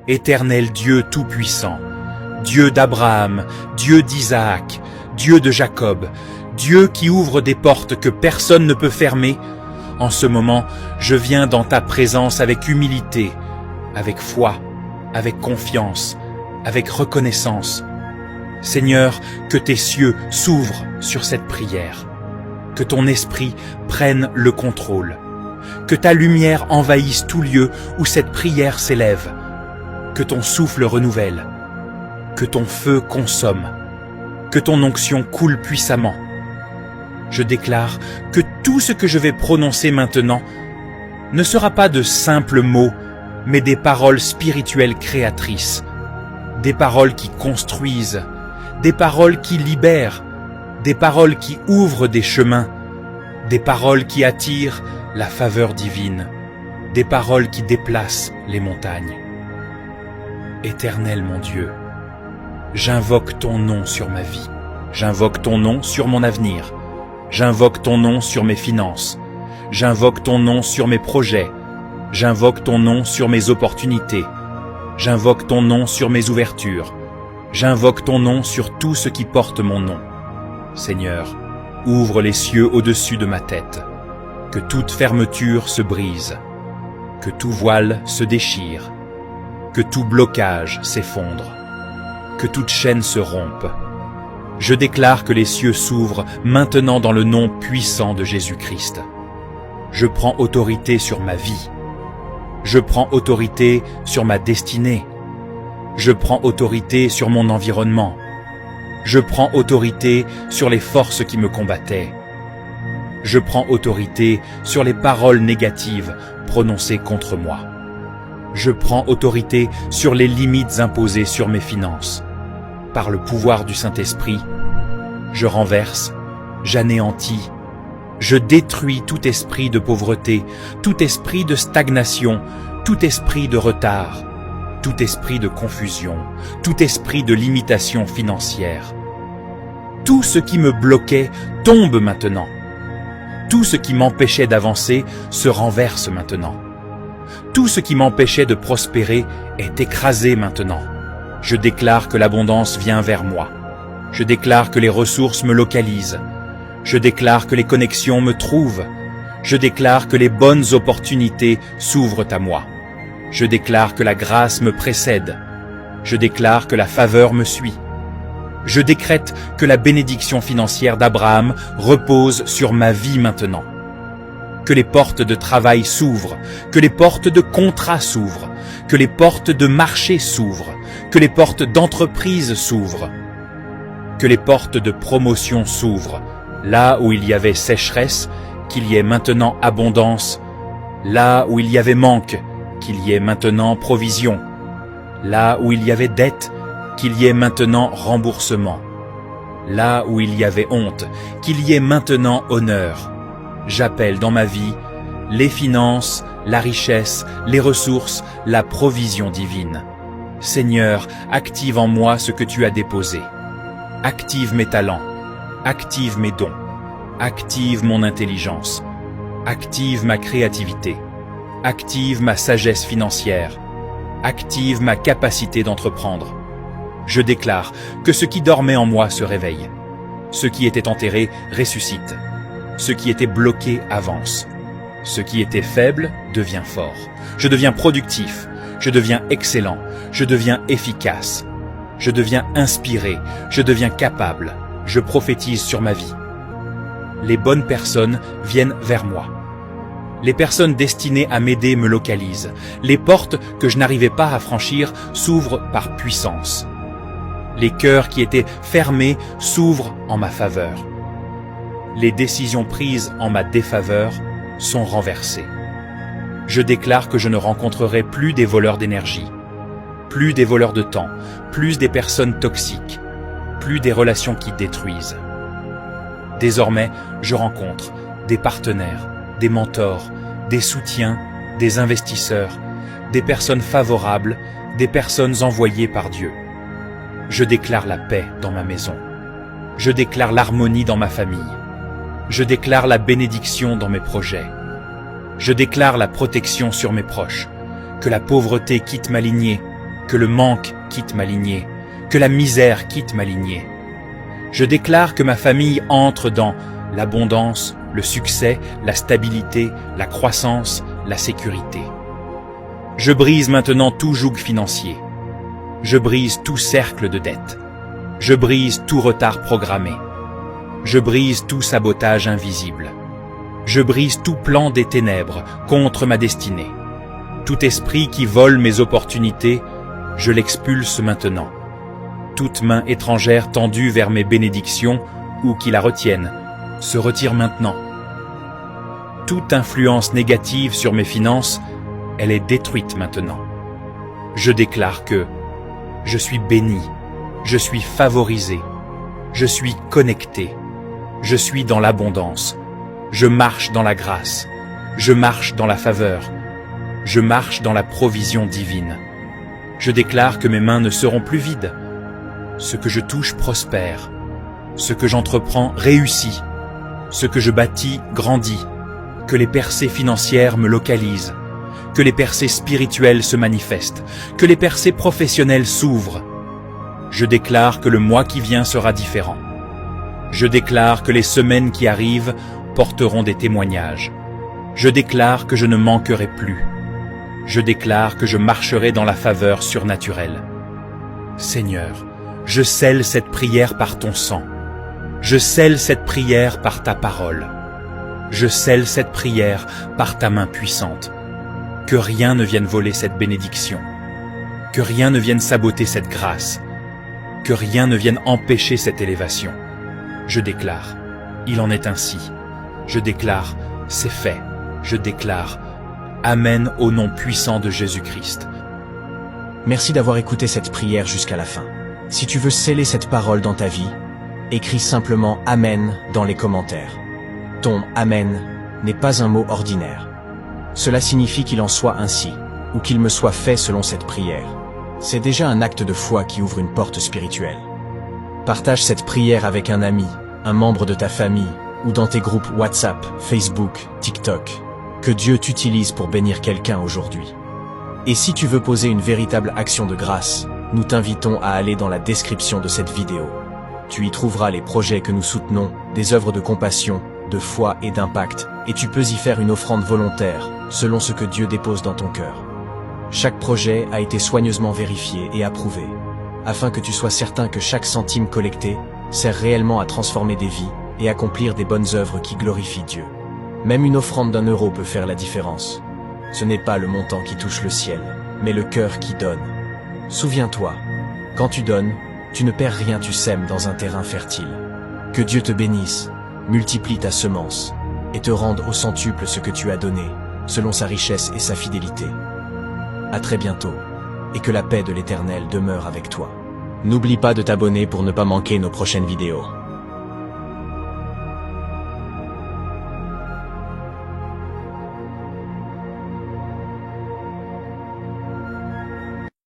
Éternel Dieu Tout-Puissant, Dieu d'Abraham, Dieu d'Isaac, Dieu de Jacob, Dieu qui ouvre des portes que personne ne peut fermer, en ce moment, je viens dans ta présence avec humilité, avec foi, avec confiance, avec reconnaissance. Seigneur, que tes cieux s'ouvrent sur cette prière, que ton esprit prenne le contrôle, que ta lumière envahisse tout lieu où cette prière s'élève, que ton souffle renouvelle, que ton feu consomme, que ton onction coule puissamment. Je déclare que tout ce que je vais prononcer maintenant ne sera pas de simples mots, mais des paroles spirituelles créatrices, des paroles qui construisent, des paroles qui libèrent, des paroles qui ouvrent des chemins, des paroles qui attirent la faveur divine, des paroles qui déplacent les montagnes. Éternel mon Dieu, j'invoque ton nom sur ma vie, j'invoque ton nom sur mon avenir, j'invoque ton nom sur mes finances, j'invoque ton nom sur mes projets, j'invoque ton nom sur mes opportunités, j'invoque ton nom sur mes ouvertures, j'invoque ton nom sur tout ce qui porte mon nom. Seigneur, ouvre les cieux au-dessus de ma tête, que toute fermeture se brise, que tout voile se déchire, que tout blocage s'effondre, que toute chaîne se rompe. Je déclare que les cieux s'ouvrent maintenant dans le nom puissant de Jésus-Christ. Je prends autorité sur ma vie. Je prends autorité sur ma destinée. Je prends autorité sur mon environnement. Je prends autorité sur les forces qui me combattaient. Je prends autorité sur les paroles négatives prononcées contre moi. Je prends autorité sur les limites imposées sur mes finances. Par le pouvoir du Saint-Esprit, je renverse, j'anéantis, je détruis tout esprit de pauvreté, tout esprit de stagnation, tout esprit de retard, tout esprit de confusion, tout esprit de limitation financière. Tout ce qui me bloquait tombe maintenant. Tout ce qui m'empêchait d'avancer se renverse maintenant. Tout ce qui m'empêchait de prospérer est écrasé maintenant. Je déclare que l'abondance vient vers moi. Je déclare que les ressources me localisent. Je déclare que les connexions me trouvent. Je déclare que les bonnes opportunités s'ouvrent à moi. Je déclare que la grâce me précède. Je déclare que la faveur me suit. Je décrète que la bénédiction financière d'Abraham repose sur ma vie maintenant. Que les portes de travail s'ouvrent, que les portes de contrat s'ouvrent, que les portes de marché s'ouvrent, que les portes d'entreprise s'ouvrent, que les portes de promotion s'ouvrent. Là où il y avait sécheresse, qu'il y ait maintenant abondance. Là où il y avait manque, qu'il y ait maintenant provision. Là où il y avait dette, qu'il y ait maintenant remboursement. Là où il y avait honte, qu'il y ait maintenant honneur. J'appelle dans ma vie les finances, la richesse, les ressources, la provision divine. Seigneur, active en moi ce que tu as déposé. Active mes talents, active mes dons, active mon intelligence, active ma créativité, active ma sagesse financière, active ma capacité d'entreprendre. Je déclare que ce qui dormait en moi se réveille. Ce qui était enterré ressuscite. Ce qui était bloqué avance. Ce qui était faible devient fort. Je deviens productif. Je deviens excellent. Je deviens efficace. Je deviens inspiré. Je deviens capable. Je prophétise sur ma vie. Les bonnes personnes viennent vers moi. Les personnes destinées à m'aider me localisent. Les portes que je n'arrivais pas à franchir s'ouvrent par puissance. Les cœurs qui étaient fermés s'ouvrent en ma faveur. Les décisions prises en ma défaveur sont renversées. Je déclare que je ne rencontrerai plus des voleurs d'énergie, plus des voleurs de temps, plus des personnes toxiques, plus des relations qui détruisent. Désormais, je rencontre des partenaires, des mentors, des soutiens, des investisseurs, des personnes favorables, des personnes envoyées par Dieu. Je déclare la paix dans ma maison. Je déclare l'harmonie dans ma famille. Je déclare la bénédiction dans mes projets. Je déclare la protection sur mes proches. Que la pauvreté quitte ma lignée. que le manque quitte ma lignée, que la misère quitte ma lignée. Je déclare que ma famille entre dans l'abondance, le succès, la stabilité, la croissance, la sécurité. Je brise maintenant tout joug financier. Je brise tout cercle de dette. Je brise tout retard programmé. Je brise tout sabotage invisible. Je brise tout plan des ténèbres contre ma destinée. Tout esprit qui vole mes opportunités, je l'expulse maintenant. Toute main étrangère tendue vers mes bénédictions, ou qui la retienne, se retire maintenant. Toute influence négative sur mes finances, elle est détruite maintenant. Je déclare que je suis béni, je suis favorisé, je suis connecté, je suis dans l'abondance, je marche dans la grâce, je marche dans la faveur, je marche dans la provision divine. Je déclare que mes mains ne seront plus vides. Ce que je touche prospère, ce que j'entreprends réussit, ce que je bâtis grandit, que les percées financières me localisent, que les percées spirituelles se manifestent, que les percées professionnelles s'ouvrent. Je déclare que le mois qui vient sera différent. Je déclare que les semaines qui arrivent porteront des témoignages. Je déclare que je ne manquerai plus. Je déclare que je marcherai dans la faveur surnaturelle. Seigneur, je scelle cette prière par ton sang. Je scelle cette prière par ta parole. Je scelle cette prière par ta main puissante. Que rien ne vienne voler cette bénédiction. Que rien ne vienne saboter cette grâce. Que rien ne vienne empêcher cette élévation. Je déclare, il en est ainsi. Je déclare, c'est fait. Je déclare, Amen au nom puissant de Jésus-Christ. Merci d'avoir écouté cette prière jusqu'à la fin. Si tu veux sceller cette parole dans ta vie, écris simplement Amen dans les commentaires. Ton Amen n'est pas un mot ordinaire. Cela signifie qu'il en soit ainsi, ou qu'il me soit fait selon cette prière. C'est déjà un acte de foi qui ouvre une porte spirituelle. Partage cette prière avec un ami, un membre de ta famille, ou dans tes groupes WhatsApp, Facebook, TikTok. Que Dieu t'utilise pour bénir quelqu'un aujourd'hui. Et si tu veux poser une véritable action de grâce, nous t'invitons à aller dans la description de cette vidéo. Tu y trouveras les projets que nous soutenons, des œuvres de compassion, de foi et d'impact, et tu peux y faire une offrande volontaire, selon ce que Dieu dépose dans ton cœur. Chaque projet a été soigneusement vérifié et approuvé, afin que tu sois certain que chaque centime collecté sert réellement à transformer des vies et accomplir des bonnes œuvres qui glorifient Dieu. Même une offrande d'1 € peut faire la différence. Ce n'est pas le montant qui touche le ciel, mais le cœur qui donne. Souviens-toi, quand tu donnes, tu ne perds rien, tu sèmes dans un terrain fertile. Que Dieu te bénisse, multiplie ta semence, et te rende au centuple ce que tu as donné, selon sa richesse et sa fidélité. À très bientôt, et que la paix de l'Éternel demeure avec toi. N'oublie pas de t'abonner pour ne pas manquer nos prochaines vidéos.